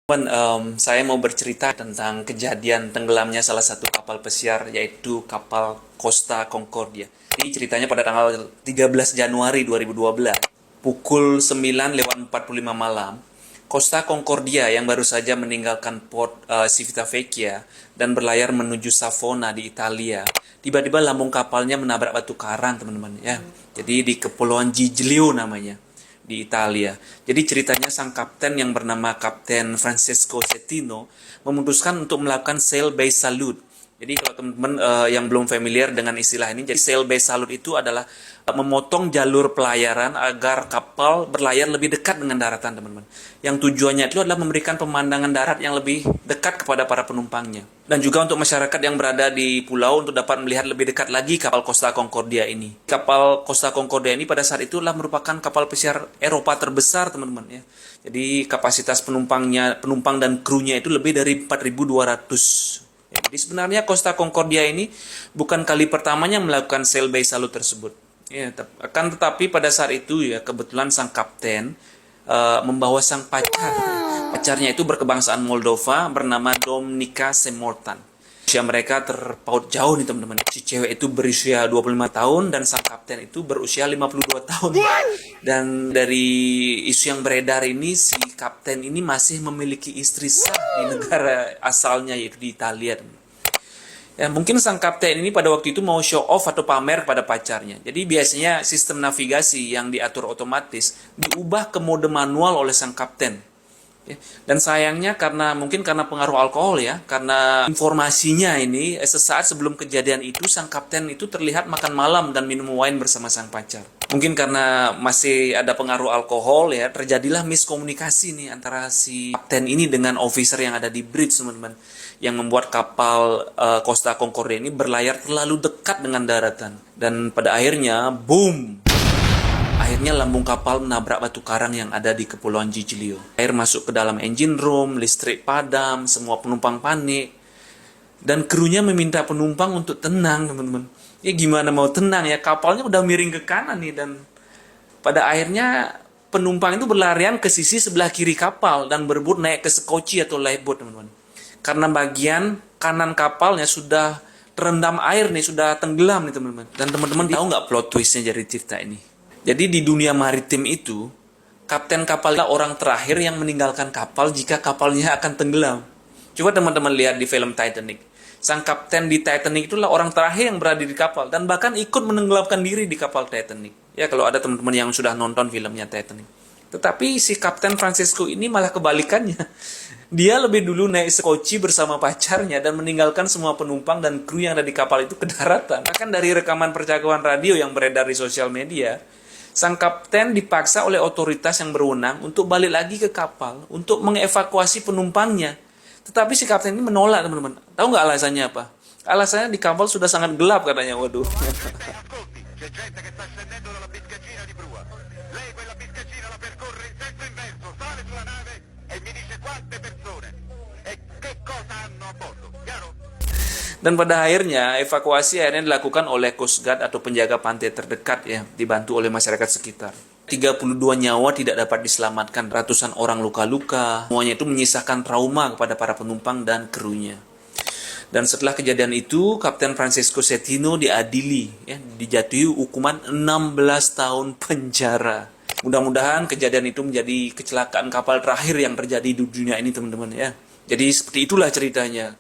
Saya mau bercerita tentang kejadian tenggelamnya salah satu kapal pesiar, yaitu kapal Costa Concordia. Ini ceritanya pada tanggal 13 Januari 2012, pukul 9:45 malam. Costa Concordia yang baru saja meninggalkan port Civitavecchia dan berlayar menuju Savona di Italia. Tiba-tiba lambung kapalnya menabrak batu karang, teman-teman, ya. Jadi di Kepulauan Giglio namanya, di Italia. Jadi ceritanya sang kapten yang bernama Kapten Francesco Cettino memutuskan untuk melakukan sail by salute. Jadi kalau teman-teman yang belum familiar dengan istilah ini, jadi sail by salute itu adalah memotong jalur pelayaran agar kapal berlayar lebih dekat dengan daratan, teman-teman. Yang tujuannya itu adalah memberikan pemandangan darat yang lebih dekat kepada para penumpangnya. Dan juga untuk masyarakat yang berada di pulau untuk dapat melihat lebih dekat lagi kapal Costa Concordia ini. Kapal Costa Concordia ini pada saat itulah merupakan kapal pesiar Eropa terbesar, teman-teman, ya. Jadi kapasitas penumpang dan krunya itu lebih dari 4.200. Ya, jadi sebenarnya Costa Concordia ini bukan kali pertamanya melakukan sail by salute tersebut. Ya, akan tetapi pada saat itu ya kebetulan sang kapten membawa sang pacar. Pacarnya itu berkebangsaan Moldova bernama Domnica Semortan. Usia mereka terpaut jauh nih, teman-teman. Si cewek itu berusia 25 tahun dan sang kapten itu berusia 52 tahun. Dan dari isu yang beredar ini, si kapten ini masih memiliki istri sah di negara asalnya, yaitu di Italia, teman. Ya, mungkin sang kapten ini pada waktu itu mau show off atau pamer pada pacarnya. Jadi biasanya sistem navigasi yang diatur otomatis diubah ke mode manual oleh sang kapten. Ya, dan sayangnya karena pengaruh alkohol, ya, karena informasinya ini sesaat sebelum kejadian itu sang kapten itu terlihat makan malam dan minum wine bersama sang pacar. Mungkin karena masih ada pengaruh alkohol, ya, terjadilah miskomunikasi nih antara si kapten ini dengan officer yang ada di bridge, teman-teman, yang membuat kapal Costa Concordia ini berlayar terlalu dekat dengan daratan. Dan pada akhirnya, boom! Akhirnya lambung kapal menabrak batu karang yang ada di Kepulauan Giglio. Air masuk ke dalam engine room, listrik padam, semua penumpang panik. Dan krunya meminta penumpang untuk tenang, teman-teman. Ya gimana mau tenang ya, kapalnya udah miring ke kanan nih. Dan pada akhirnya penumpang itu berlarian ke sisi sebelah kiri kapal dan berebut naik ke sekoci atau lifeboat, teman-teman. Karena bagian kanan kapalnya sudah terendam air nih, sudah tenggelam nih, teman-teman. Dan teman-teman tahu nggak plot twistnya dari cerita ini? Jadi di dunia maritim itu, kapten kapal adalah orang terakhir yang meninggalkan kapal jika kapalnya akan tenggelam. Coba teman-teman lihat di film Titanic. Sang kapten di Titanic itulah orang terakhir yang berada di kapal dan bahkan ikut menenggelamkan diri di kapal Titanic. Ya, kalau ada teman-teman yang sudah nonton filmnya Titanic. Tetapi si Kapten Francesco ini malah kebalikannya. Dia lebih dulu naik sekoci bersama pacarnya dan meninggalkan semua penumpang dan kru yang ada di kapal itu ke daratan. Bahkan dari rekaman percakapan radio yang beredar di sosial media, sang kapten dipaksa oleh otoritas yang berwenang untuk balik lagi ke kapal untuk mengevakuasi penumpangnya. Tetapi si kapten ini menolak, teman-teman. Tahu nggak alasannya apa? Alasannya di kapal sudah sangat gelap, katanya. Waduh. Dan pada akhirnya evakuasi akhirnya dilakukan oleh Coast Guard atau penjaga pantai terdekat, ya, dibantu oleh masyarakat sekitar. 32 nyawa tidak dapat diselamatkan, ratusan orang luka-luka. Semuanya itu menyisakan trauma kepada para penumpang dan krunya. Dan setelah kejadian itu, Kapten Francesco Cettino diadili, ya, dijatuhi hukuman 16 tahun penjara. Mudah-mudahan kejadian itu menjadi kecelakaan kapal terakhir yang terjadi di dunia ini, teman-teman, ya. Jadi seperti itulah ceritanya.